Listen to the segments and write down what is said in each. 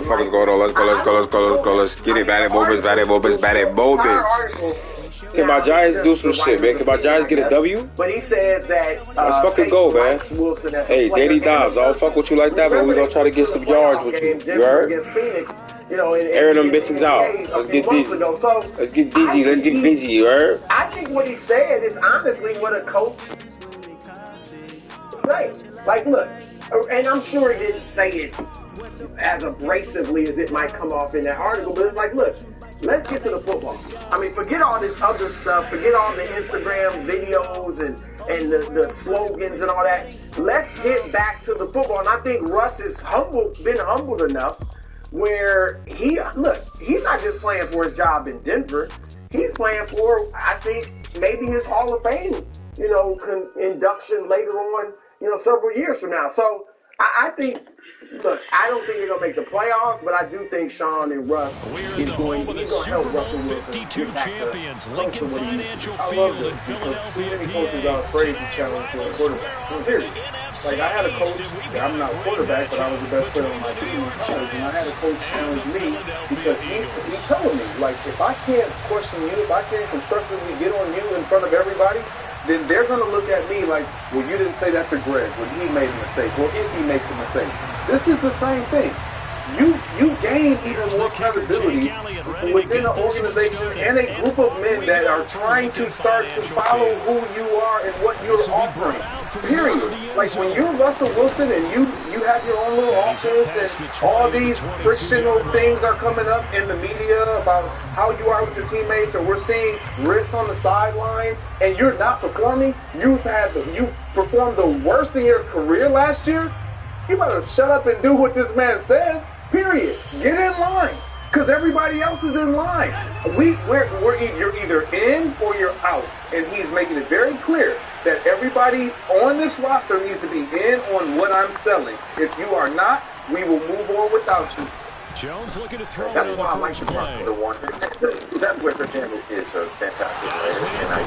the fuck is going on? Let's go. Let's get it. Bad at moments. Can my Giants do some shit, man? Can my Giants get a W? But he says that let's fucking go, man. Hey, Danny Dobbs, I don't fuck with you like that, man. We gonna try to get some yards with you. You heard? Airing them bitches out. Let's get dizzy. Let's get dizzy. Let's get busy. You heard? I think what he said is honestly what a coach say. Like, look, and I'm sure he didn't say it as abrasively as it might come off in that article, but it's like, look, let's get to the football. I mean, forget all this other stuff. Forget all the Instagram videos and the slogans and all that. Let's get back to the football. And I think Russ is been humbled enough where he's not just playing for his job in Denver. He's playing for, I think, maybe his Hall of Fame, induction later on, several years from now. So I think, look, I don't think they're going to make the playoffs, but I do think Sean and Russ is going to help Russell Wilson get back to close to what he used to. I love this because too many coaches are afraid to challenge the quarterback. Period. Like, I had a coach, I'm not a quarterback, but I was the best player on my team in college, and I had a coach challenge me because he told me, like, if I can't question you, if I can't constructively get on you in front of everybody, then they're going to look at me like, well, you didn't say that to Greg when he made a mistake, or if he makes a mistake. This is the same thing. You gain even more credibility within an organization and a group of men that are trying to start to follow who you are and what you're offering. Period. Like, when you're Russell Wilson and you have your own little offense and all these frictional things are coming up in the media about how you are with your teammates, or we're seeing risks on the sideline, and you're not performing, you performed the worst in your career last year, you better shut up and do what this man says. Period. Get in line, because everybody else is in line. You're either in or you're out, and he's making it very clear that everybody on this roster needs to be in on what I'm selling. If you are not, we will move on without you. Jones looking to throw. That's why I like the one. The set with him is a fantastic player, and I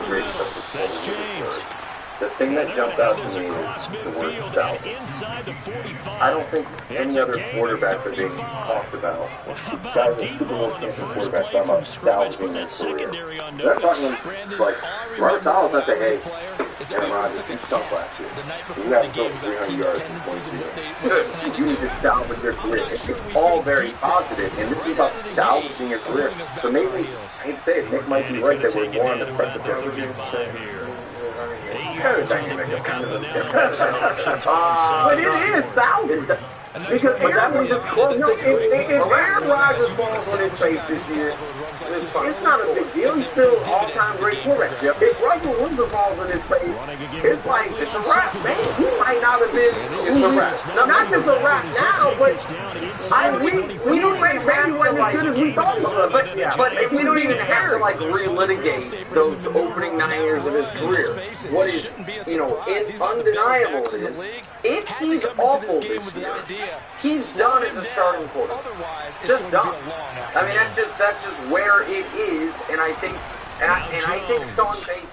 agree with That's James. The thing that jumped out to me is the word south. I don't think any other quarterbacks are being talked about. Guys in Super Bowl champion quarterbacks talking about salvaging their career. They're talking like Robert Saleh. I say, hey, Aaron Rodgers, you stunk last year. You haven't built 300 yards in 1 year. You need to salvage your career. It's all very positive, and this is about salvaging your career. So maybe, I hate to say it, Nick might be right that we're more on the precipice. It's kind of dynamic. It's kind of but it is salvage. Because Aaron if Aaron Rodgers falls on his face this year, it's not a big deal. He's still all-time great quarterback. If Russell Wilson falls on his face, it's like, it's a wrap, man. He might not have been. It's a wrap. Not just a wrap now, but we don't maybe wasn't as good as we thought he was. But if we don't even have to relitigate those opening 9 years of his career, what is it's undeniable is if he's awful this year, he's done as a starting quarterback. Just done. I mean, that's just where it is, and I think Sean Payton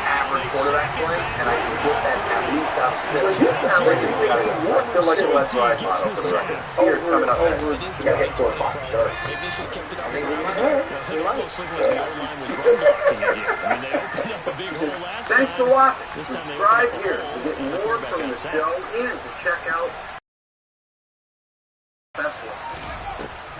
average quarterback play, and I can get that at least up still. Still like the Let's Ride model for the record. Tears coming up next. You gotta hit 4 o'clock. Sure. I think we might. Thanks for watching. Subscribe here to get more from the show and to check out Best One.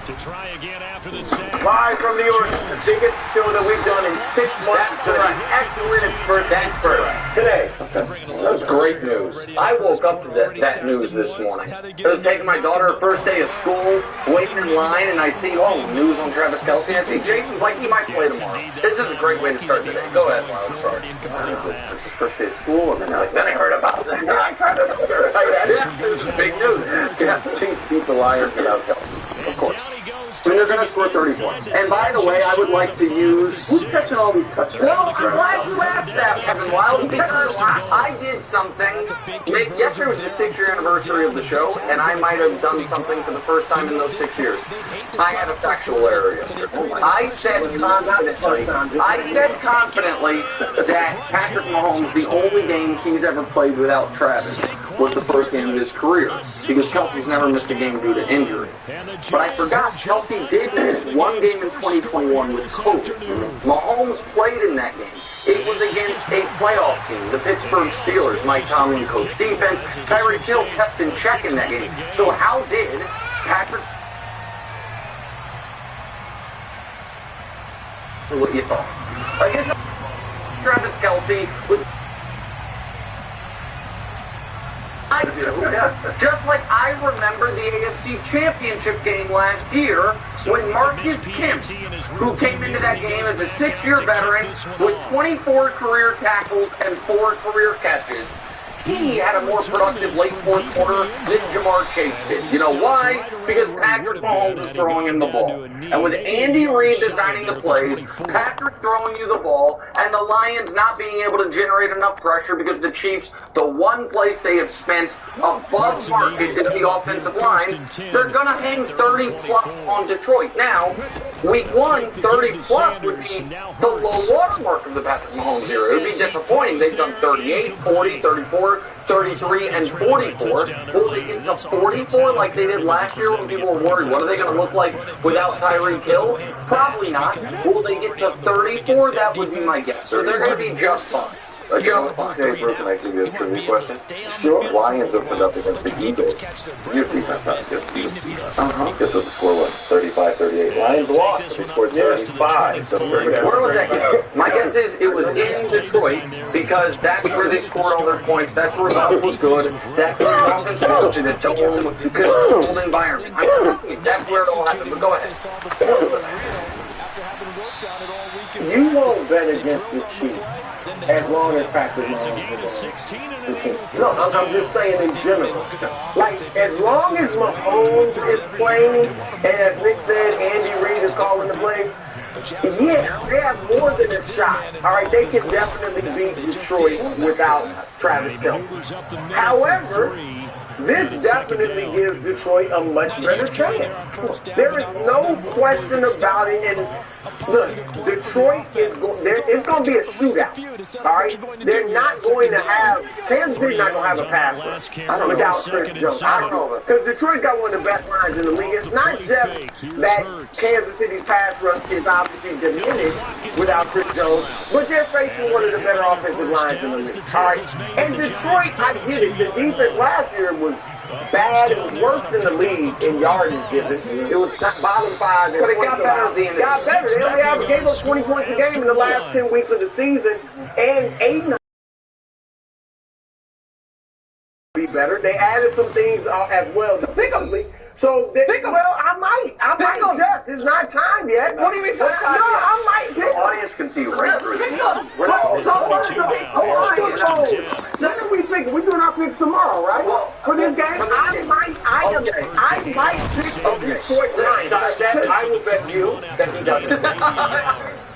To try again after the sack. Live from New York, the biggest show that we've done in 6 months. That's correct. Excellent. It's first. That's correct. Today. That was great news. I woke up to that news this morning. I was taking my daughter her first day of school, waiting in line, and I see, news on Travis Kelce. I see Jason's like, he might play tomorrow. This is a great way to start the day. Go ahead, Miles. Sorry. It's the first day of school, and then I heard about that. This is big news. Yeah, Chiefs beat the Lions without Kelce. Of course. And they're going to score 30 points. And by the way, I would like to use... Who's catching all these touchdowns? Well, I'm glad you asked that, Kevin Wild, because I did something. Yesterday was the 6-year anniversary of the show, and I might have done something for the first time in those 6 years. I had a factual error yesterday. I said confidently that Patrick Mahomes, the only game he's ever played without Travis, was the first game of his career, because Kelsey's never missed a game due to injury. But I forgot Kelsey did miss one game in 2021 with COVID. Mahomes played in that game. It was against a playoff team, the Pittsburgh Steelers. Mike Tomlin coached defense. Tyreek Hill kept in check in that game. So how did Patrick... What you thought? Against Travis Kelsey with... I do. Just like I remember the AFC Championship game last year when Marcus Kemp, who came into that game as a 6-year veteran with 24 career tackles and 4 career catches, he had a more productive late fourth quarter than Jamar Chase did. You know why? Because Patrick Mahomes is throwing him the ball. And with Andy Reid designing the plays, Patrick throwing you the ball, and the Lions not being able to generate enough pressure because the Chiefs, the one place they have spent above market is the offensive line, they're going to hang 30-plus on Detroit. Now, week 1, 30-plus would be the low water mark of the Patrick Mahomes era. It would be disappointing. They've done 38, 40, 34, 33, and 44. Will they get to 44 like they did last year when people were worried? What are they going to look like without Tyreek Hill? Probably not. Will they get to 34? That would be my guess. So they're going to be just fine. Just fine. Hey, Brooke, can I give you a trivia question? Sure. Lions opened up against the Eagles. Your defense not against the Eagles. Guess what the score was? 35-38. Lions lost. They scored 35. Where was that game? My guess is it was in Detroit because that's where they scored all their points. That's where the was good. That's where the offense was in a cold environment. I'm telling you, that's where it all happened. But go ahead. You won't bet against the Chiefs as long as Patrick Mahomes is on the team. No, I'm just saying in general. Like, as long as Mahomes is playing, and as Nick said, Andy Reid is calling the plays, yeah, they have more than a shot. All right, they can definitely beat Detroit without Travis Kelce. However, this definitely gives Detroit a much better chance. There is no question about it. And look, Detroit is it's going to be a shootout. All right, they're not going to have Kansas City not going to have a pass rush without Chris Jones. I don't know, because Detroit's got one of the best lines in the league. It's not just that Kansas City's pass rush is obviously diminished without Chris Jones, but they're facing one of the better offensive lines in the league. All right, and Detroit, I get it. The defense last year was bad. It was worse than the league in yardage given. It was bottom 5. But it got better at the end. It got better. They only gave up 20 points a game in the last 10 weeks of the season, and Aiden be better. They added some things as well defensively. So, I might just. It's not time yet. What do you mean? No, I might pick The audience can see right through it. So when we pick, we're doing our picks tomorrow, right? Well, for this game, I might pick Detroit Lions. I will bet you that he doesn't.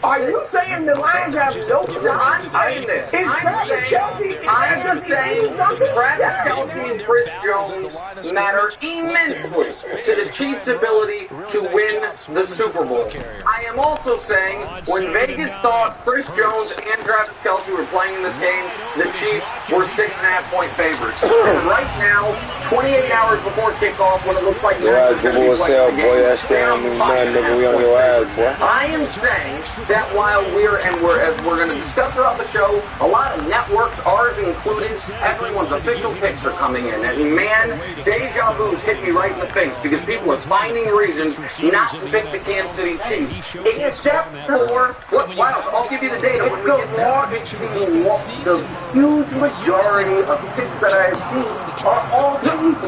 Are you saying the Lions have no shot? I'm saying this. I'm saying Travis Kelce and Chris Jones matter immensely to the Chiefs' ability to win the Super Bowl. I am also saying when Vegas thought Chris Jones and Travis Kelce were playing in this game, the Chiefs were 6.5-point favorites. And right now, 28 hours before kickoff, when it looks like the game, I am saying that while as we're going to discuss throughout the show, a lot of networks, ours included, everyone's official picks are coming in. And man, deja vu's hit me right in the face because people are finding reasons not to pick the Kansas City Chiefs. Except for, I'll give you the data when we get there. The huge majority of picks that I have seen are all Chiefs.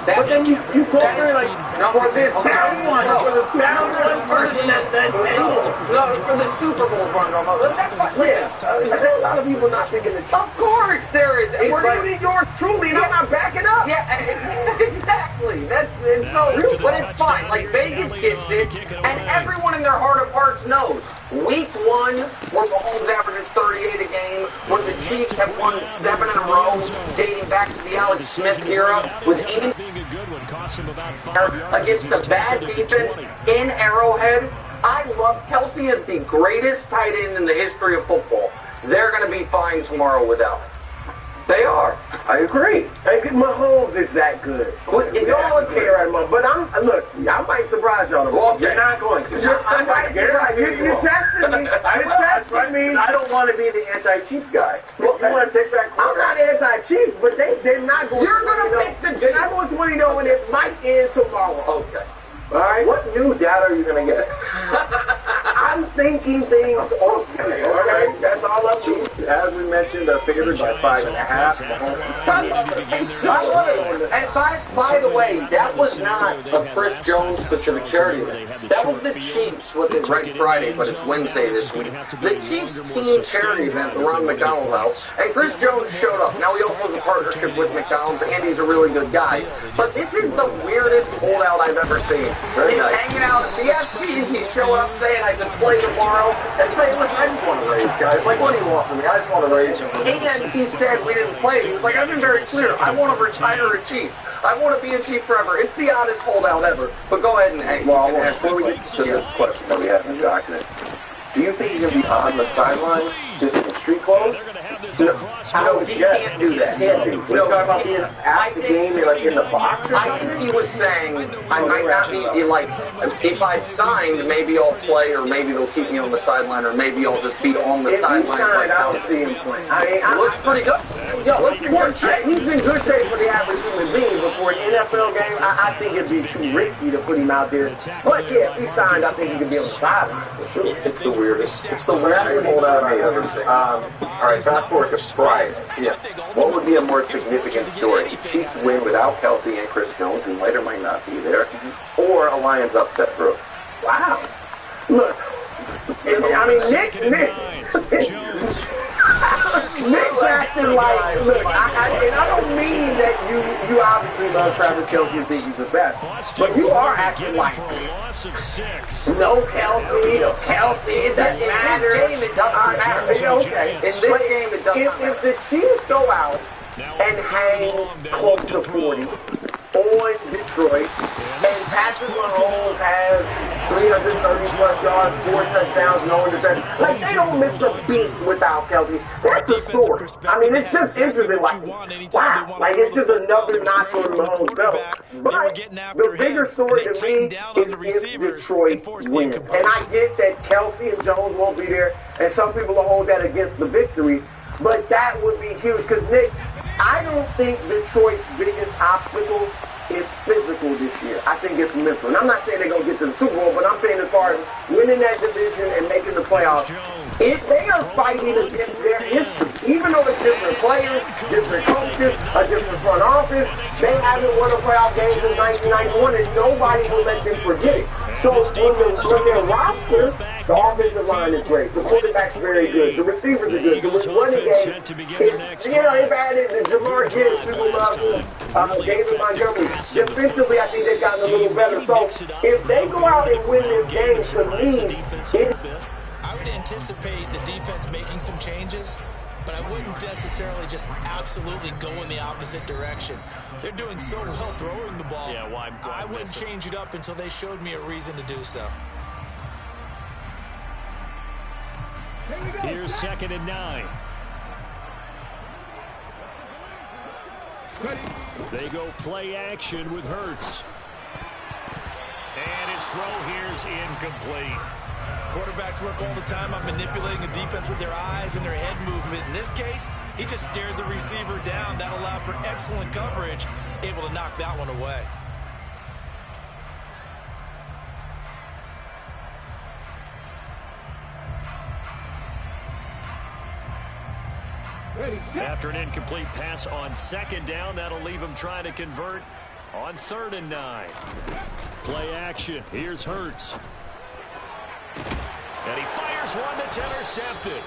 But then you call me like, for this town one, for the town one person that said anyone. No, for the Super Bowl's one. That's fine. Yeah, a lot of people not thinking the Chiefs. Of course there is. We're doing it yours truly, and I'm not backing up. Yeah, exactly. But it's fine. Like, Vegas gets it, and everyone in their heart of hearts knows. Week 1, where Mahomes averages average 38 a game, when the Chiefs have won 7 in a row, dating back to the Alex Smith era, with even against the bad defense in Arrowhead. I love Kelsey is the greatest tight end in the history of football. They're going to be fine tomorrow without him. They are. I agree. Mahomes is that good. Y'all don't care anymore. But look, I might surprise y'all tomorrow. Well, you're not going to. I might surprise you. You tested me. You tested me. I don't want to be the anti-Chiefs guy. Well, you want to take that I'm not anti-Chiefs, but they're not going You're going to pick the Chiefs. They're not going 20-0 and it might end tomorrow. Okay. All right? What new data are you going to get? I'm thinking things okay. All right? That's all up to you. As we mentioned, they're favored by 5.5. I love it. And by the way, that was not a Chris Jones specific charity event. That was the Chiefs with it right Friday, but it's Wednesday this week. The Chiefs team charity event around McDonald's house, and Chris Jones showed up. Now he also has a partnership with McDonald's, and he's a really good guy. But this is the weirdest holdout I've ever seen. He's hanging out at the SPs, he's showing up saying I can play tomorrow, and saying, listen, I just want to raise, guys. Like, what do you want from me? I just want to raise. And he said we didn't play. He was like, I've been very clear. I want to retire a Chief. I want to be a Chief forever. It's the oddest holdout ever. But go ahead and hang. Well, before we get to this question that we have in the document, do you think he's going to be on the sideline just in street clothes? No, he can't do that. We're talking about being at the game, like in the box or I something? think he was saying I might not be, like, if I'd signed, maybe I'll play, or maybe they'll keep me on the sideline, or maybe I'll just be on the sideline. I don't see him playing. He looks pretty good. He's in good shape for the average human being, but for an NFL game, I think it'd be too risky to put him out there. But yeah, if he signed, I think he could be on the sideline for sure. It's the weirdest. It's the weirdest holdout I've ever seen. All right, fast forward to Friday. Yeah. What would be a more significant story? Chiefs win without Kelsey and Chris Jones, who might or might not be there, or a Lions upset Brooke? Wow. Look, I mean, Nick's acting like, look, and I don't mean that you obviously love Travis Kelsey and think he's the best, but you are acting like, no Kelsey, it doesn't matter. In this game, it doesn't matter. Okay. In this game, it doesn't matter. If the Chiefs go out and hang close to 40 on Detroit, and Patrick Mahomes has 330-plus yards, 4 touchdowns, no interceptions. Like, they don't miss a beat without Kelsey. That's a story. I mean, it's just interesting. Like, wow. Like, it's just another notch on Mahomes' belt. But the bigger story to me is if Detroit wins. And I get that Kelsey and Jones won't be there, and some people will hold that against the victory. But that would be huge. Because, Nick, I don't think Detroit's biggest obstacle is physical this year. I think it's mental. And I'm not saying they're going to get to the Super Bowl, but I'm saying as far as winning that division and making the playoffs, if they are fighting against their history, even though it's different players, different coaches, a different front office, they haven't won a playoff game since 1991, and nobody will let them forget it. So when their roster, the offensive line is great, the quarterback's very good, the receivers are good, the running game is, they've added the Jamar Gibbs, people love David Montgomery. Defensively, I think they've gotten a little better. So if they go out and win this game, to me, I would anticipate the defense making some changes, but I wouldn't necessarily just absolutely go in the opposite direction. They're doing so well throwing the ball. Yeah, why I wouldn't change it up until they showed me a reason to do so. Here's 2nd and 9. They go play action with Hurts. And his throw here's incomplete. Quarterbacks work all the time on manipulating a defense with their eyes and their head movement. In this case, he just stared the receiver down. That allowed for excellent coverage, able to knock that one away. After an incomplete pass on 2nd down, that'll leave him trying to convert on 3rd and 9. Play action. Here's Hurts. And he fires one that's intercepted.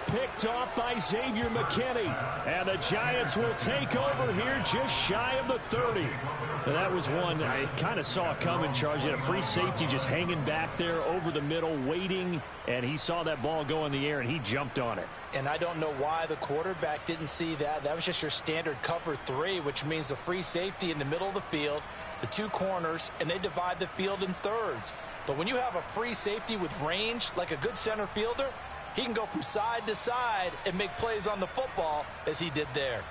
picked off by Xavier McKinney. And the Giants will take over here just shy of the 30. Now, that was one I kind of saw coming, Charles. You had a free safety just hanging back there over the middle, waiting, and he saw that ball go in the air, and he jumped on it. And I don't know why the quarterback didn't see that. That was just your standard cover 3, which means the free safety in the middle of the field, the 2 corners, and they divide the field in thirds. But when you have a free safety with range, like a good center fielder, he can go from side to side and make plays on the football as he did there.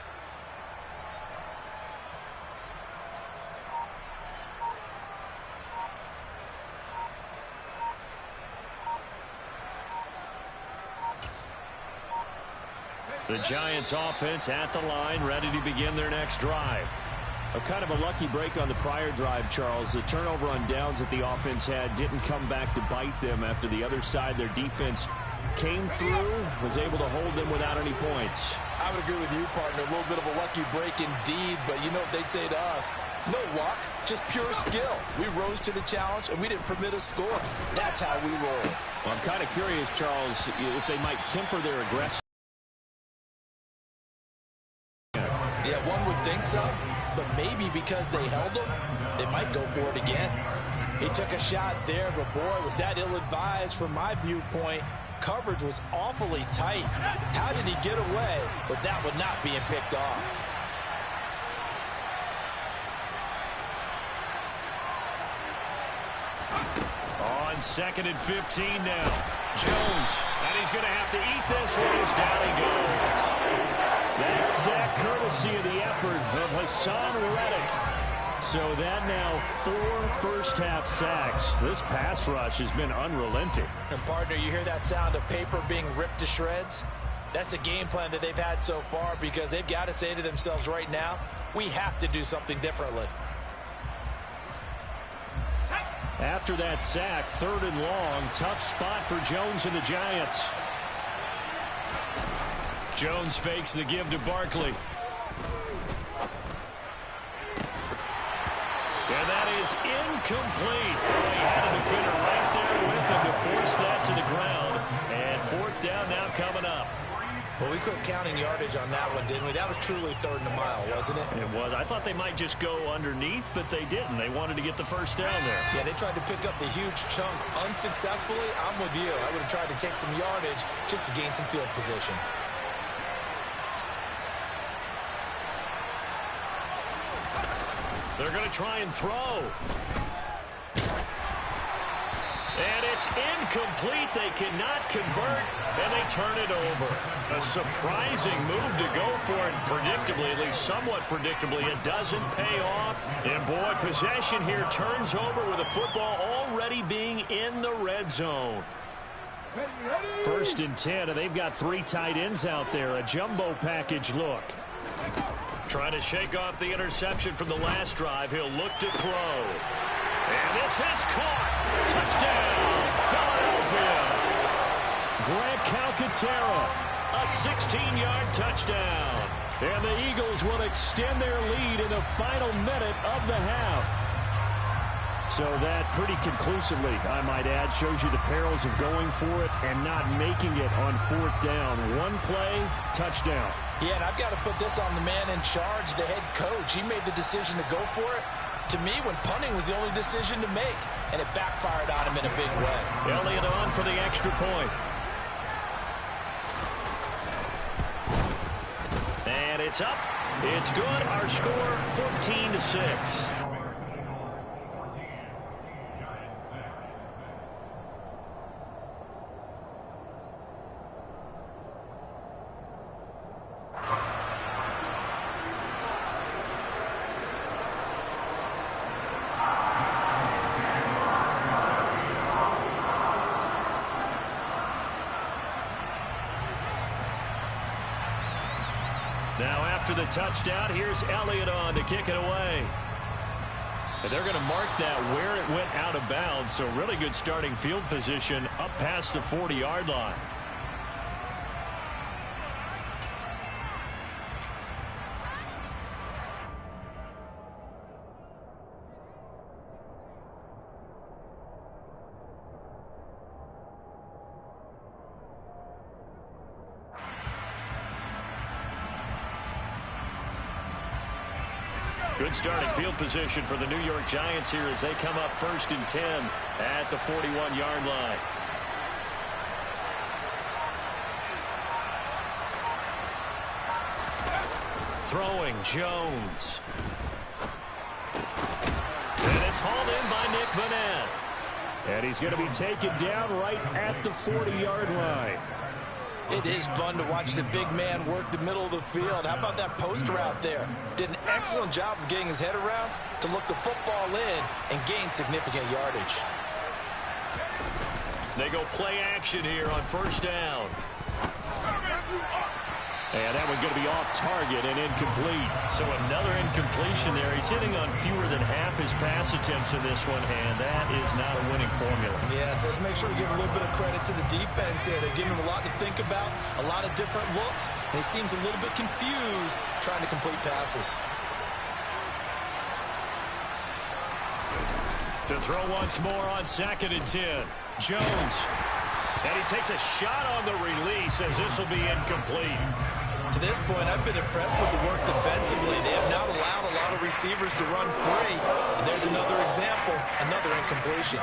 The Giants offense at the line, ready to begin their next drive. A kind of a lucky break on the prior drive, Charles. The turnover on downs that the offense had didn't come back to bite them after the other side. Their defense came through, was able to hold them without any points. I would agree with you, partner. A little bit of a lucky break indeed, but you know what they'd say to us? No luck, just pure skill. We rose to the challenge, and we didn't permit a score. That's how we roll. Well, I'm kind of curious, Charles, if they might temper their aggression. Yeah, one would think so, but maybe because they held him, they might go for it again. He took a shot there, but boy, was that ill-advised from my viewpoint. Coverage was awfully tight. How did he get away with that one not being picked off? On 2nd and 15 now. Jones, and he's going to have to eat this one as down he goes. That's sack courtesy of the effort of Hassan Reddick. So that now 4 first-half sacks. This pass rush has been unrelenting. And, partner, you hear that sound of paper being ripped to shreds? That's the game plan that they've had so far because they've got to say to themselves right now, we have to do something differently. After that sack, 3rd and long, tough spot for Jones and the Giants. Jones fakes the give to Barkley. And that is incomplete. He had a defender right there with him to force that to the ground. And 4th down now coming up. Well, we quit counting yardage on that one, didn't we? That was truly 3rd and a mile, wasn't it? It was. I thought they might just go underneath, but they didn't. They wanted to get the first down there. Yeah, they tried to pick up the huge chunk unsuccessfully. I'm with you. I would have tried to take some yardage just to gain some field position. They're going to try and throw. And it's incomplete. They cannot convert, and they turn it over. A surprising move to go for it, predictably, at least somewhat predictably. It doesn't pay off. And, boy, possession here turns over with the football already being in the red zone. 1st and 10, and they've got 3 tight ends out there. A jumbo package look. Trying to shake off the interception from the last drive. He'll look to throw. And this is caught. Touchdown, Philadelphia. Grant Calcaterra, a 16-yard touchdown. And the Eagles will extend their lead in the final minute of the half. So that pretty conclusively, I might add, shows you the perils of going for it and not making it on 4th down. One play, touchdown. Yeah, and I've got to put this on the man in charge, the head coach. He made the decision to go for it. To me, when punting was the only decision to make, and it backfired on him in a big way. Elliott on for the extra point. And it's up. It's good. Our score, 14-6. Now after the touchdown, here's Elliott on to kick it away. And they're going to mark that where it went out of bounds, so really good starting field position up past the 40-yard line. Good starting field position for the New York Giants here as they come up 1st and 10 at the 41-yard line. Throwing Jones. And it's hauled in by Nick Gmen. And he's going to be taken down right at the 40-yard line. It is fun to watch the big man work the middle of the field. How about that post route there? Did an excellent job of getting his head around to look the football in and gain significant yardage. They go play action here on 1st down. And that one's going to be off target and incomplete. So another incompletion there. He's hitting on fewer than half his pass attempts in this one, and that is not a winning formula. Yes, let's make sure we give a little bit of credit to the defense here. They're giving him a lot to think about, a lot of different looks, and he seems a little bit confused trying to complete passes. To throw once more on 2nd and 10. Jones. And he takes a shot on the release as this will be incomplete. To this point, I've been impressed with the work defensively. They have not allowed a lot of receivers to run free. And there's another example, another incompletion.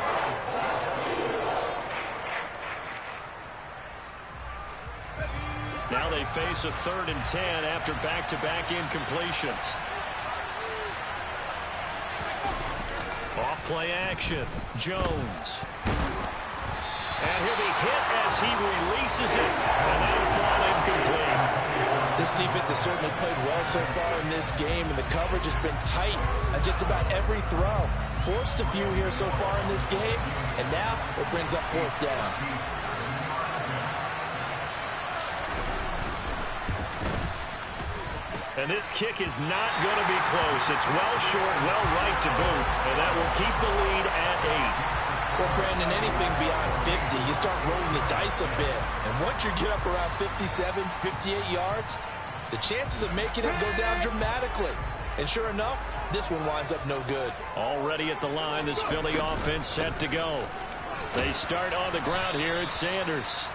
Now they face a 3rd and 10 after back-to-back incompletions. Off play action. Jones. And he'll be hit as he releases it. And that'll fall incomplete. This defense has certainly played well so far in this game, and the coverage has been tight on just about every throw. Forced a few here so far in this game, and now it brings up 4th down. And this kick is not going to be close. It's well short, well right to boot, and that will keep the lead at 8. Well, Brandon, anything beyond 50, you start rolling the dice a bit. And once you get up around 57, 58 yards, the chances of making it go down dramatically. And sure enough, this one winds up no good. Already at the line, this Philly offense set to go. They start on the ground here at Sanders.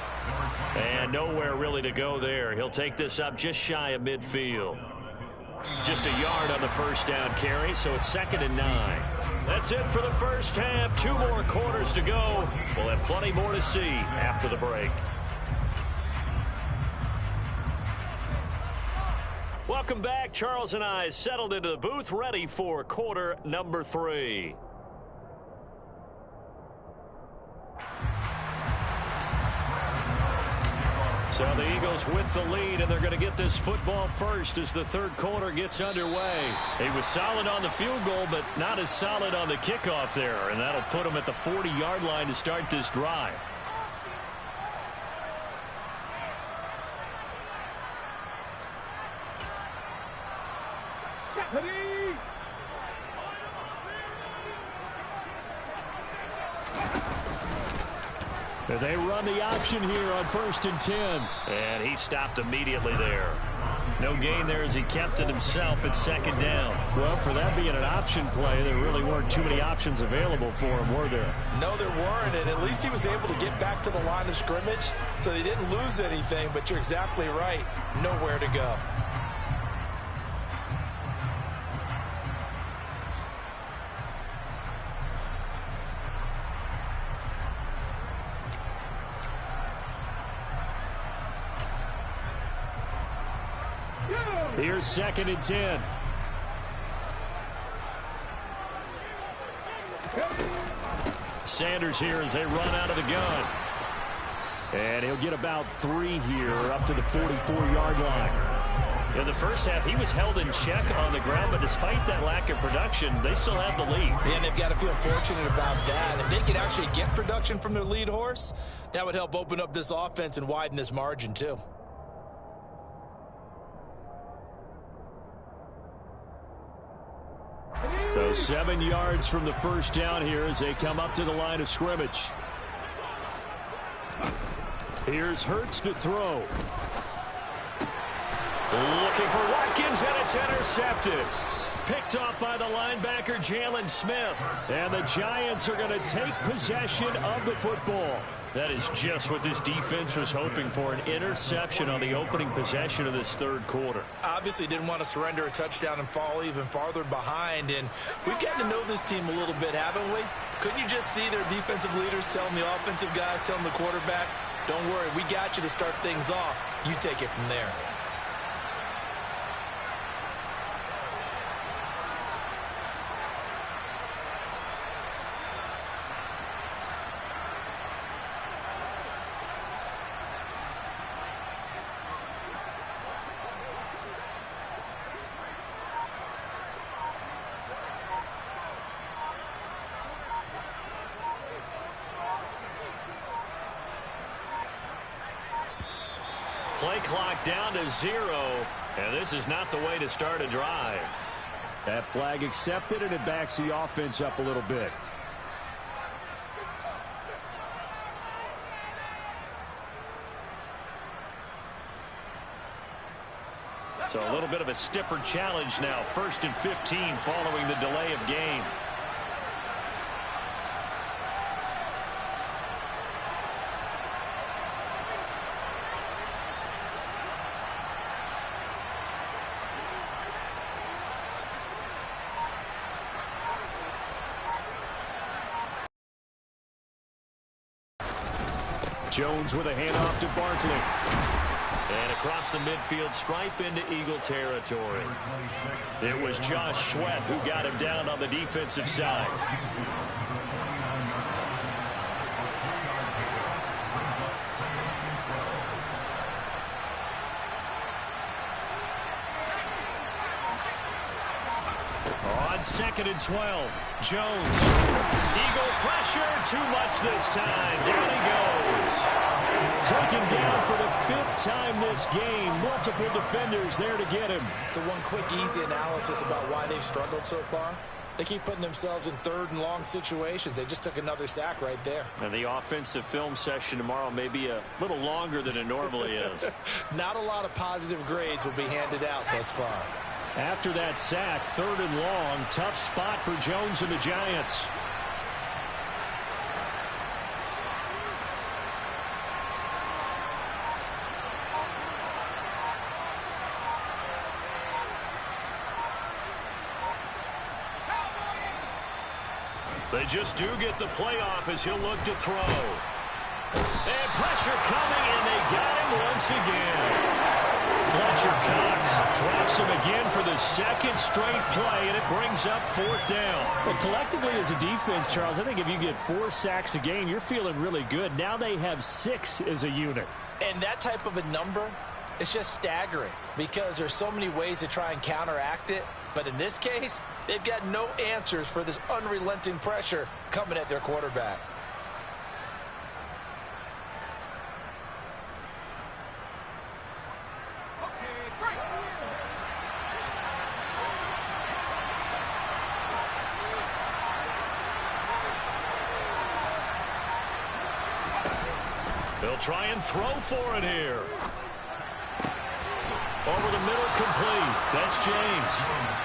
And nowhere really to go there. He'll take this up just shy of midfield. Just a yard on the 1st down carry, so it's 2nd and 9. That's it for the first half. 2 more quarters to go. We'll have plenty more to see after the break. Welcome back. Charles and I settled into the booth, ready for quarter number 3. So the Eagles with the lead, and they're going to get this football first as the 3rd quarter gets underway. He was solid on the field goal, but not as solid on the kickoff there, and that'll put him at the 40-yard line to start this drive. They run the option here on 1st and 10. And he stopped immediately there. No gain there as he kept it himself at 2nd down. Well, for that being an option play, there really weren't too many options available for him, were there? No, there weren't, and at least he was able to get back to the line of scrimmage, so he didn't lose anything, but you're exactly right. Nowhere to go. Here's 2nd and 10. Sanders here as they run out of the gun. And he'll get about 3 here up to the 44-yard line. In the first half, he was held in check on the ground, but despite that lack of production, they still have the lead. And they've got to feel fortunate about that. If they could actually get production from their lead horse, that would help open up this offense and widen this margin too. So 7 yards from the 1st down here as they come up to the line of scrimmage. Here's Hurts to throw. Looking for Watkins, and it's intercepted. Picked off by the linebacker, Jalen Smith. And the Giants are going to take possession of the football. That is just what this defense was hoping for, an interception on the opening possession of this third quarter. Obviously didn't want to surrender a touchdown and fall even farther behind, and we've gotten to know this team a little bit, haven't we? Couldn't you just see their defensive leaders telling the offensive guys, telling the quarterback, don't worry, we got you to start things off. You take it from there. Play clock down to 0, and this is not the way to start a drive. That flag accepted, and it backs the offense up a little bit. So a little bit of a stiffer challenge now. 1st and 15 following the delay of game. Jones with a handoff to Barkley. And across the midfield stripe into Eagle territory. It was Josh Sweat who got him down on the defensive side. On 2nd and 12, Jones. Eagle pressure, too much this time. Down he goes. Taken down for the 5th time this game. Multiple defenders there to get him. So one quick, easy analysis about why they've struggled so far. They keep putting themselves in 3rd and long situations. They just took another sack right there. And the offensive film session tomorrow may be a little longer than it normally is. Not a lot of positive grades will be handed out thus far. After that sack, 3rd and long, tough spot for Jones and the Giants. They just do get the playoff as he'll look to throw. And pressure coming, and they got him once again. Fletcher Cox drops him again for the 2nd straight play, and it brings up 4th down. Well, collectively as a defense, Charles, I think if you get 4 sacks a game, you're feeling really good. Now they have 6 as a unit. And that type of a number, it's just staggering because there's so many ways to try and counteract it. But in this case, they've got no answers for this unrelenting pressure coming at their quarterback. They'll try and throw for it here. Over the middle, complete. That's James.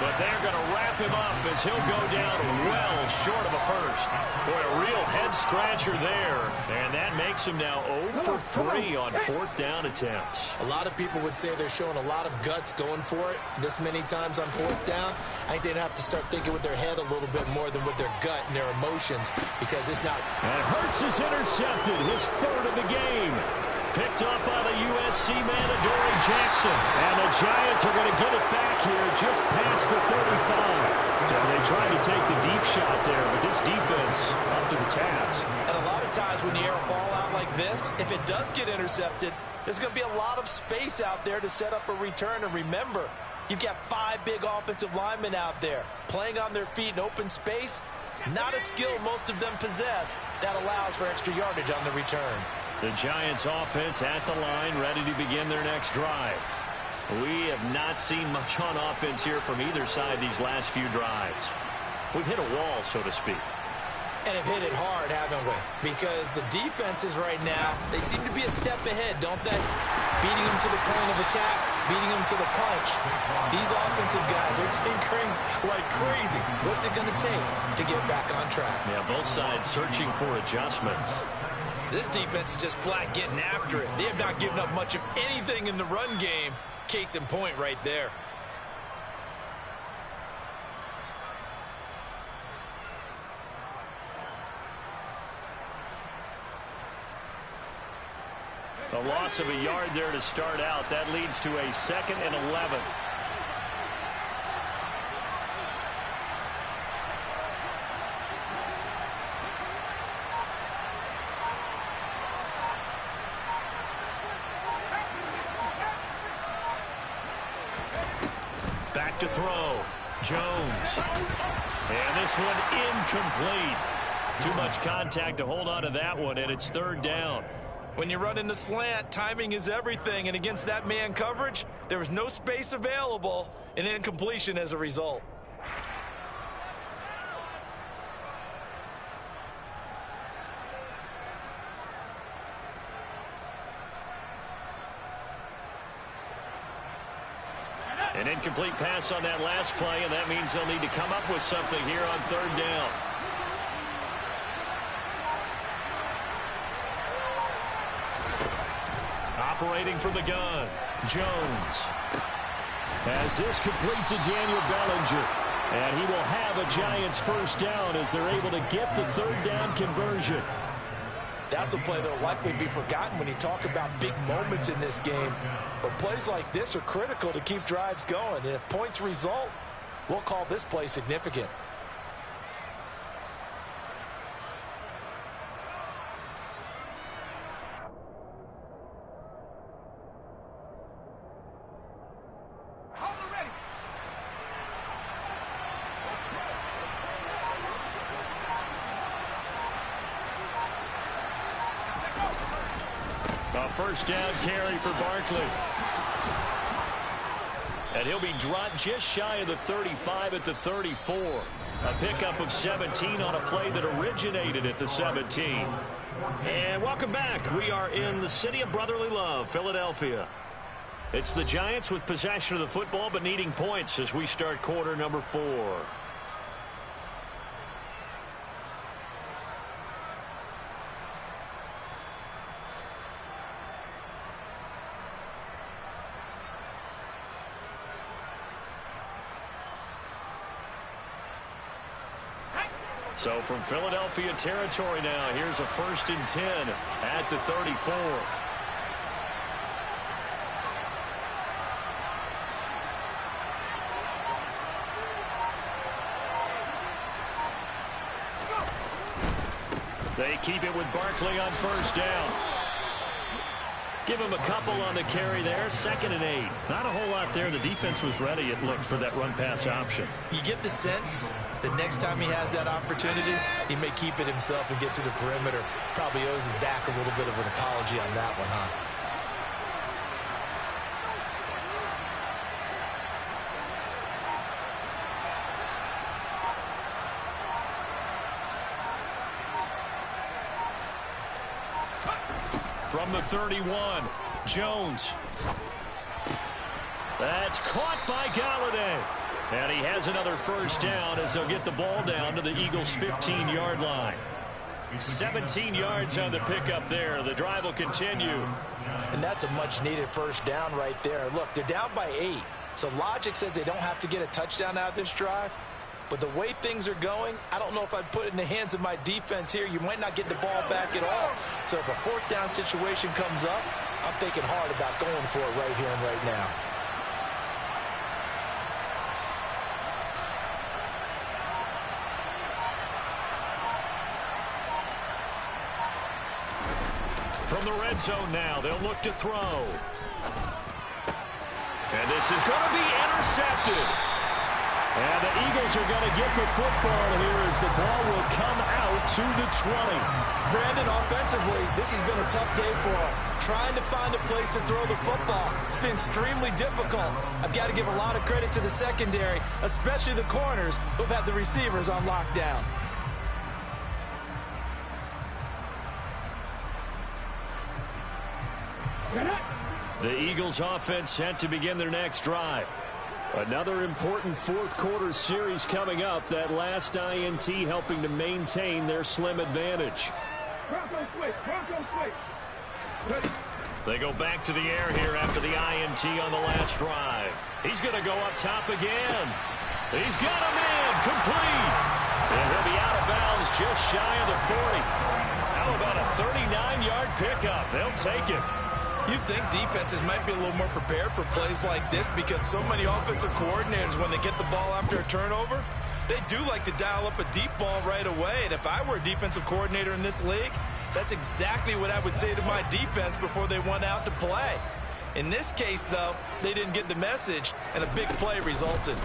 But they're going to wrap him up as he'll go down well short of a first. Boy, a real head-scratcher there. And that makes him now 0 for 3 on 4th down attempts. A lot of people would say they're showing a lot of guts going for it this many times on 4th down. I think they'd have to start thinking with their head a little bit more than with their gut and their emotions because it's not. And Hurts is intercepted, his 3rd of the game. Picked up by the USC man, Adoree Jackson. And the Giants are going to get it back here just past the 35. So they tried to take the deep shot there, but this defense up to the task. And a lot of times when you air a ball out like this, if it does get intercepted, there's going to be a lot of space out there to set up a return. And remember, you've got 5 big offensive linemen out there playing on their feet in open space. Not a skill most of them possess that allows for extra yardage on the return. The Giants offense at the line, ready to begin their next drive. We have not seen much on offense here from either side these last few drives. We've hit a wall, so to speak. And have hit it hard, haven't we? Because the defenses right now, they seem to be a step ahead, don't they? Beating them to the point of attack, beating them to the punch. These offensive guys are tinkering like crazy. What's it going to take to get back on track? Yeah, both sides searching for adjustments. This defense is just flat getting after it. They have not given up much of anything in the run game. Case in point right there. A loss of a yard there to start out. That leads to a 2nd and 11. Back to throw. Jones. And this one incomplete. Too much contact to hold on to that one, and it's 3rd down. When you run in the slant, timing is everything, and against that man coverage, there was no space available, and incompletion as a result. An incomplete pass on that last play, and that means they'll need to come up with something here on 3rd down. Operating from the gun, Jones. As this complete to Daniel Bellinger. And he will have a Giants 1st down as they're able to get the 3rd down conversion. That's a play that will likely be forgotten when you talk about big moments in this game. But plays like this are critical to keep drives going. And if points result, we'll call this play significant. A 1st down carry for Barkley. And he'll be dropped just shy of the 35 at the 34. A pickup of 17 on a play that originated at the 17. And welcome back. We are in the city of brotherly love, Philadelphia. It's the Giants with possession of the football but needing points as we start quarter number 4. So from Philadelphia territory now, here's a 1st and 10 at the 34. They keep it with Barkley on 1st down. Give him a couple on the carry there. 2nd and 8. Not a whole lot there. The defense was ready, it looked, for that run-pass option. You get the sense that next time he has that opportunity, he may keep it himself and get to the perimeter. Probably owes his back a little bit of an apology on that one, huh? From the 31, Jones. That's caught by Galladay. And he has another 1st down as they'll get the ball down to the Eagles' 15-yard line. 17 yards on the pickup there. The drive will continue. And that's a much-needed 1st down right there. Look, they're down by 8. So logic says they don't have to get a touchdown out of this drive. But the way things are going, I don't know if I'd put it in the hands of my defense here. You might not get the ball back at all. So if a 4th down situation comes up, I'm thinking hard about going for it right here and right now. From the red zone now, they'll look to throw. And this is going to be intercepted. And the Eagles are going to get the football here as the ball will come out to the 20. Brandon, offensively, this has been a tough day for him. Trying to find a place to throw the football. It's been extremely difficult. I've got to give a lot of credit to the secondary, especially the corners who've had the receivers on lockdown. The Eagles offense set to begin their next drive. Another important 4th quarter series coming up. That last INT helping to maintain their slim advantage. They go back to the air here after the INT on the last drive. He's going to go up top again. He's got him in, complete. And he'll be out of bounds just shy of the 40. How about a 39-yard pickup? They'll take it. You'd think defenses might be a little more prepared for plays like this because so many offensive coordinators, when they get the ball after a turnover, they do like to dial up a deep ball right away. And if I were a defensive coordinator in this league, that's exactly what I would say to my defense before they went out to play. In this case, though, they didn't get the message, and a big play resulted.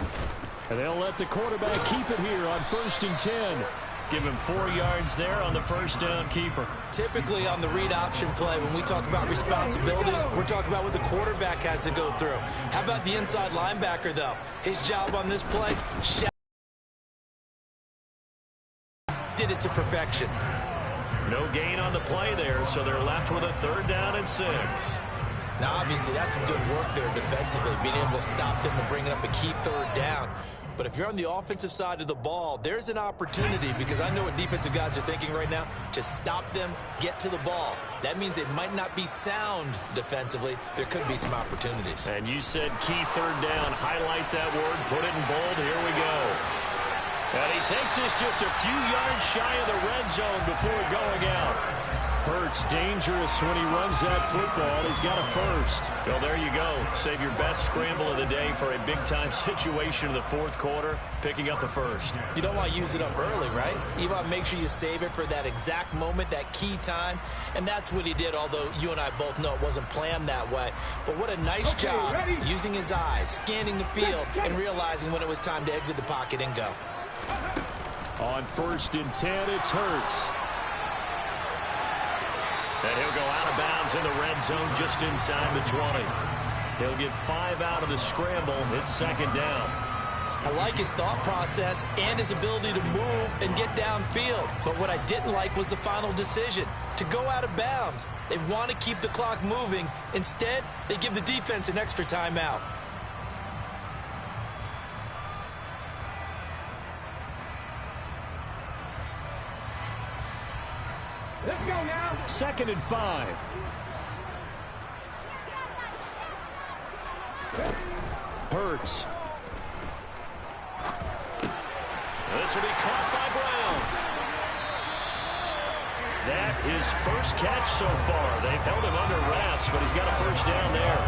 And they'll let the quarterback keep it here on 1st and 10. Give him 4 yards there on the first down keeper. Typically on the read option play, when we talk about responsibilities, we're talking about what the quarterback has to go through. How about the inside linebacker, though? His job on this play, did it to perfection. No gain on the play there, so they're left with a 3rd down and 6. Now, obviously, that's some good work there defensively, being able to stop them and bringing up a key 3rd down. But if you're on the offensive side of the ball, there's an opportunity, because I know what defensive guys are thinking right now. Just stop them, get to the ball. That means they might not be sound defensively. There could be some opportunities. And you said key 3rd down. Highlight that word. Put it in bold. Here we go. And he takes this just a few yards shy of the red zone before going out. Hurts dangerous when he runs that football. He's got a first. Well, there you go. Save your best scramble of the day for a big-time situation in the 4th quarter, picking up the first. You don't want to use it up early, right? You want to make sure you save it for that exact moment, that key time. And that's what he did, although you and I both know it wasn't planned that way. But what a nice job using his eyes, scanning the field, and realizing when it was time to exit the pocket and go. On 1st and 10, it's Hurts. And he'll go out of bounds in the red zone just inside the 20. He'll get 5 out of the scramble. It's 2nd down. I like his thought process and his ability to move and get downfield. But what I didn't like was the final decision, to go out of bounds. They want to keep the clock moving. Instead, they give the defense an extra timeout. Let's go now. 2nd and 5. Hurts. This will be caught by Brown. That his first catch so far. They've held him under wraps, but he's got a first down there.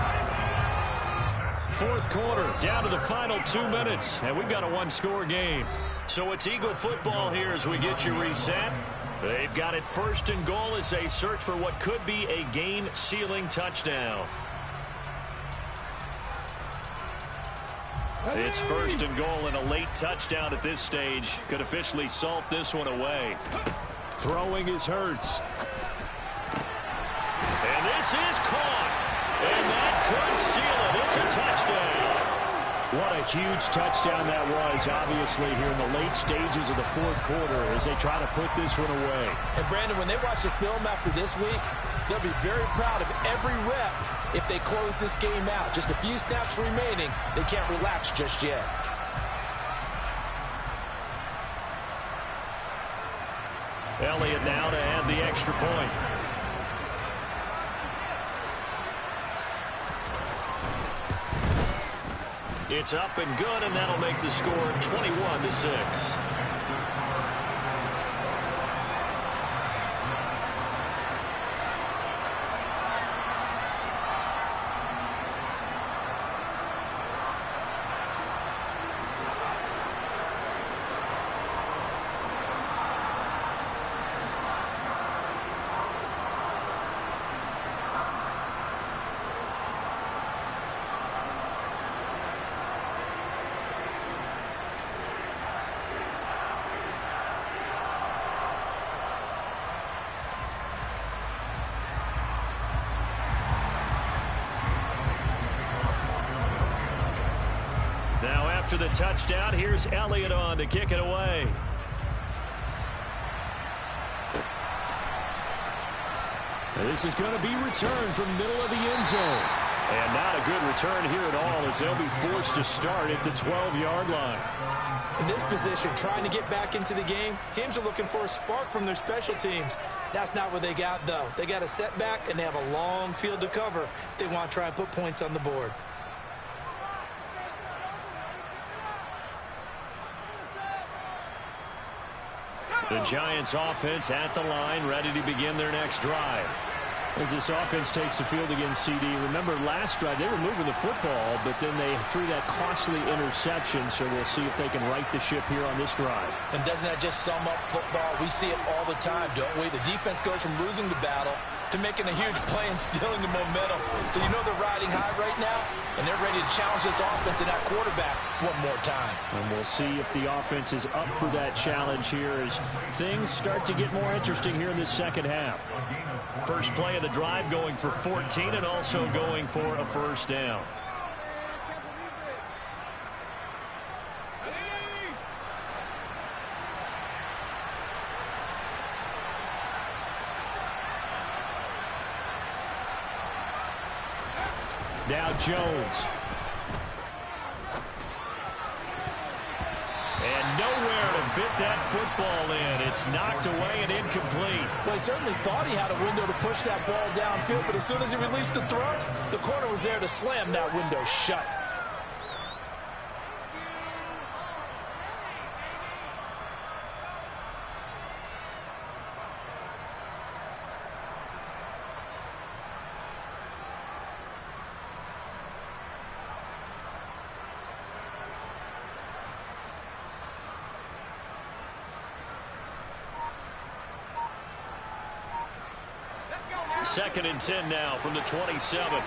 4th quarter, down to the final 2 minutes, and we've got a 1-score game. So it's Eagle football here as we get you reset. They've got it 1st and goal as they search for what could be a game-sealing touchdown. It's 1st and goal, and a late touchdown at this stage could officially salt this one away. Throwing is Hurts. And this is caught. And that could seal it. It's a touchdown. What a huge touchdown that was, obviously, here in the late stages of the 4th quarter as they try to put this one away. And, Brandon, when they watch the film after this week, they'll be very proud of every rep if they close this game out. Just a few snaps remaining. They can't relax just yet. Elliott now to add the extra point. It's up and good, and that'll make the score 21-6. After the touchdown, here's Elliott on to kick it away. This is going to be returned from the middle of the end zone. And not a good return here at all as they'll be forced to start at the 12-yard line. In this position, trying to get back into the game, teams are looking for a spark from their special teams. That's not what they got, though. They got a setback, and they have a long field to cover if they want to try and put points on the board. The Giants offense at the line, ready to begin their next drive. As this offense takes the field against CD, remember last drive they were moving the football, but then they threw that costly interception, so we'll see if they can right the ship here on this drive. And doesn't that just sum up football? We see it all the time, don't we? The defense goes from losing the battle to making a huge play and stealing the momentum. So you know they're riding high right now, and they're ready to challenge this offense and that quarterback one more time. And we'll see if the offense is up for that challenge here as things start to get more interesting here in the second half. First play of the drive going for 14 and also going for a first down. Now Jones. And nowhere to fit that football in. It's knocked away and incomplete. Well, he certainly thought he had a window to push that ball downfield, but as soon as he released the throw, the corner was there to slam that window shut. Second and 10 now from the 27.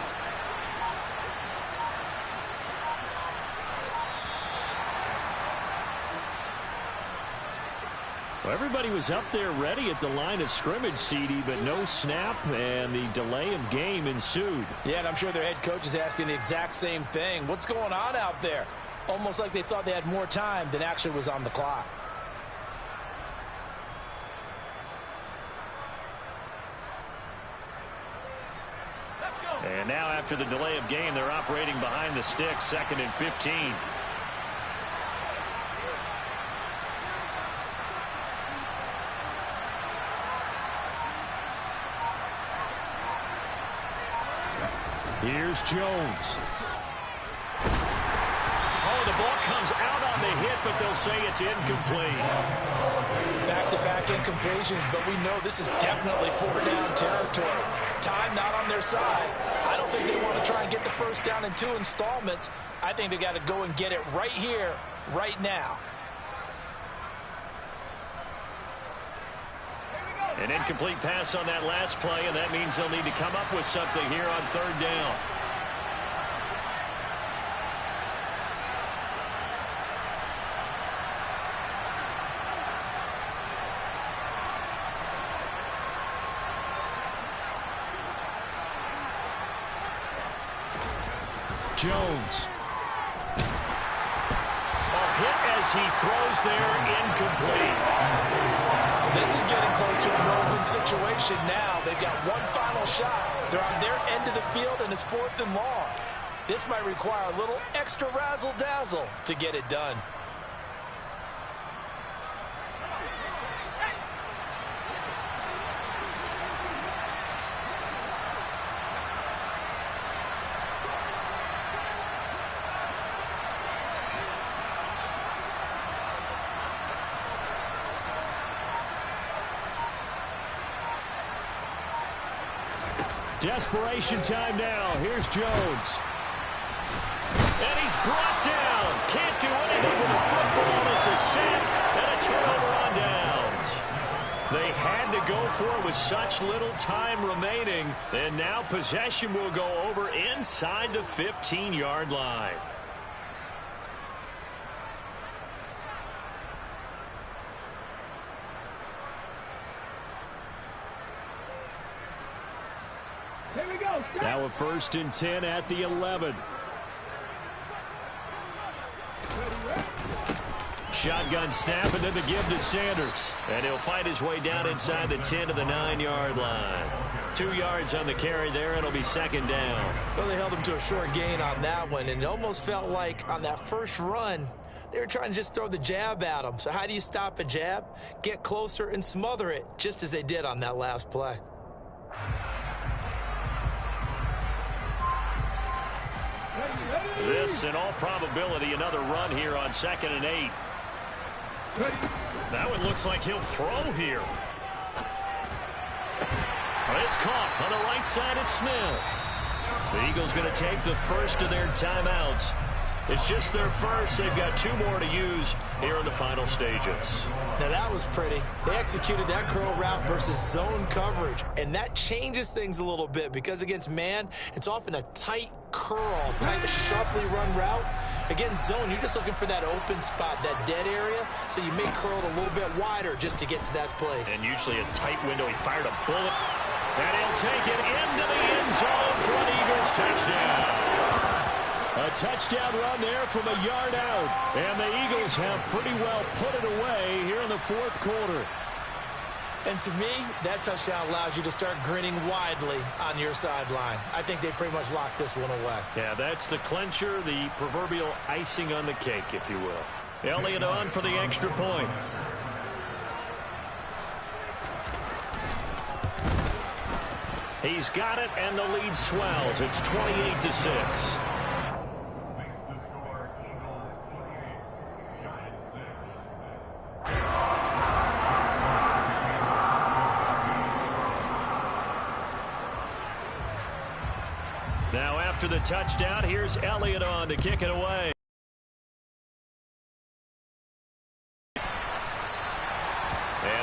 Well, everybody was up there ready at the line of scrimmage, CD, but no snap, and the delay of game ensued. Yeah, and I'm sure their head coach is asking the exact same thing. What's going on out there? Almost like they thought they had more time than actually was on the clock. And now after the delay of game, they're operating behind the sticks, second and 15. Here's Jones. Oh, the ball comes out on the hit, but they'll say it's incomplete. Back-to-back incompletions, but we know this is definitely four-down territory. Time not on their side. I don't think they want to try and get the first down in 2 installments. I think they got to go and get it right here, right now. An incomplete pass on that last play, and that means they'll need to come up with something here on third down. Jones. A hit as he throws there, incomplete. This is getting close to a no-win situation now. They've got one final shot. They're on their end of the field, and it's 4th and long. This might require a little extra razzle-dazzle to get it done. Desperation time now. Here's Jones. And he's brought down. Can't do anything with the football. It's a sack and a turnover on downs. They had to go for it with such little time remaining. And now possession will go over inside the 15-yard line. Now a 1st and 10 at the 11. shotgun snap and then the give to Sanders. And he'll fight his way down inside the 10 to the 9-yard line. 2 yards on the carry there. It'll be second down. Well, they held him to a short gain on that one, and it almost felt like on that first run, they were trying to just throw the jab at him. So how do you stop a jab? Get closer and smother it, just as they did on that last play. This, in all probability, another run here on 2nd and 8. That one looks like he'll throw here. It's caught on the right side at Smith. The Eagles going to take the first of their timeouts. It's just their first. They've got 2 more to use here in the final stages. Now that was pretty. They executed that curl route versus zone coverage, and that changes things a little bit because against man, it's often a tight curl, tight, sharply run route. Against zone, you're just looking for that open spot, that dead area, so you may curl it a little bit wider just to get to that place. And usually a tight window. He fired a bullet, and he'll take it into the end zone for an Eagles touchdown. A touchdown run there from a yard out. And the Eagles have pretty well put it away here in the 4th quarter. And to me, that touchdown allows you to start grinning widely on your sideline. I think they pretty much locked this one away. Yeah, that's the clincher, the proverbial icing on the cake, if you will. Elliott on for the extra point. He's got it, and the lead swells. It's 28-6. Now after the touchdown, here's Elliott on to kick it away. And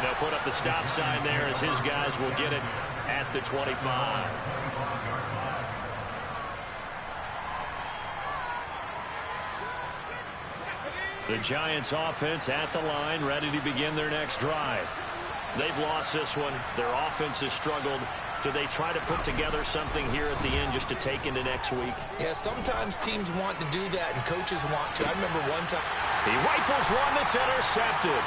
they'll put up the stop sign there as his guys will get it at the 25. The Giants offense at the line, ready to begin their next drive. They've lost this one. Their offense has struggled. Do they try to put together something here at the end just to take into next week? Yeah, sometimes teams want to do that and coaches want to. I remember one time. He rifles one that's intercepted.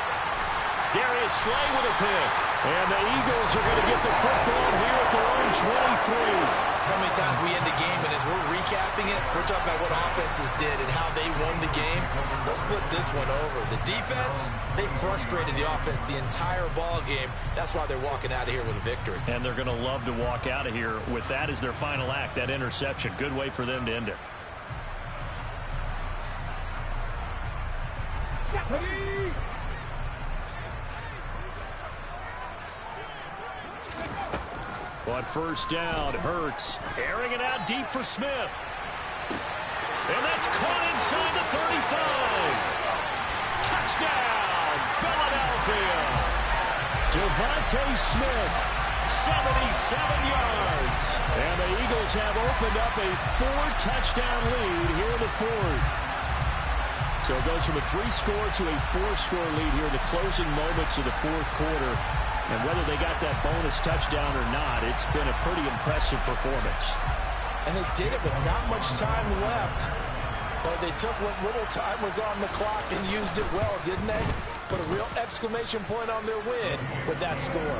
Darius Slay with a pick. And the Eagles are going to get the football here at their own 23. So many times we end the game, and as we're recapping it, we're talking about what offenses did and how they won the game. Let's flip this one over. The defense, they frustrated the offense the entire ball game. That's why they're walking out of here with a victory. And they're going to love to walk out of here with that as their final act, that interception. Good way for them to end it. On first down, Hurts airing it out deep for Smith. And that's caught inside the 35. Touchdown, Philadelphia. Devontae Smith, 77 yards. And the Eagles have opened up a 4-touchdown lead here in the 4th. So it goes from a 3-score to a 4-score lead here in the closing moments of the 4th quarter. And whether they got that bonus touchdown or not, it's been a pretty impressive performance. And they did it with not much time left. But they took what little time was on the clock and used it well, didn't they? Put a real exclamation point on their win with that score.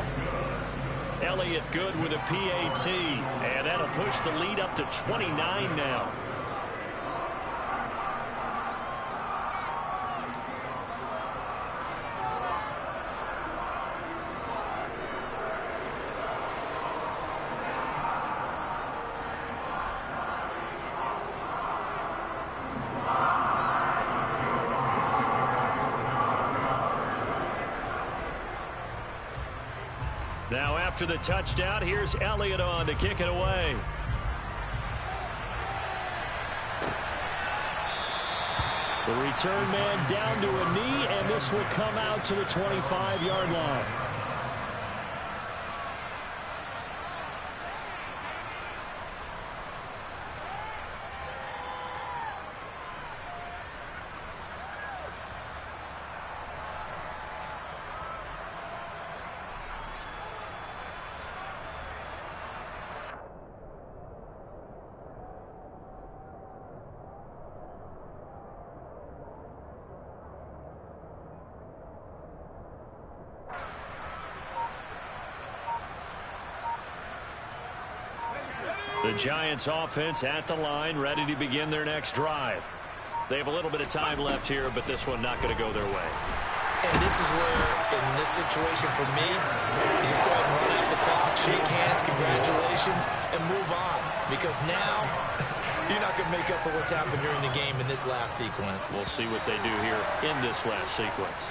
Elliott good with a PAT. And that'll push the lead up to 29 now. Now after the touchdown, here's Elliott on to kick it away. The return man down to a knee, and this will come out to the 25-yard line. The Giants offense at the line, ready to begin their next drive. They have a little bit of time left here, but this one not going to go their way. And this is where, in this situation for me, you just go ahead and run out the clock, shake hands, congratulations, and move on. Because now, you're not going to make up for what's happened during the game in this last sequence. We'll see what they do here in this last sequence.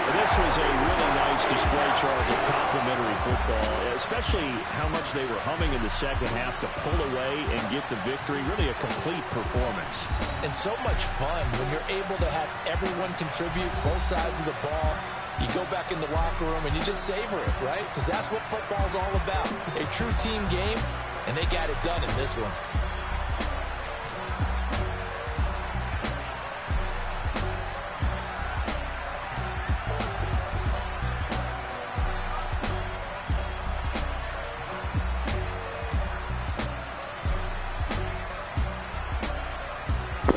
This was a really nice display, Charles, of complimentary football, especially how much they were humming in the second half to pull away and get the victory. Really a complete performance. And so much fun when you're able to have everyone contribute, both sides of the ball. You go back in the locker room and you just savor it, right? Because that's what football's all about. A true team game, and they got it done in this one.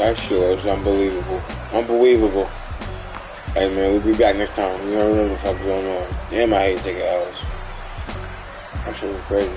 That sure is unbelievable. Unbelievable. Hey, man, we'll be back next time. You don't know what the fuck's going on. Damn, I hate taking L's. That shit was crazy.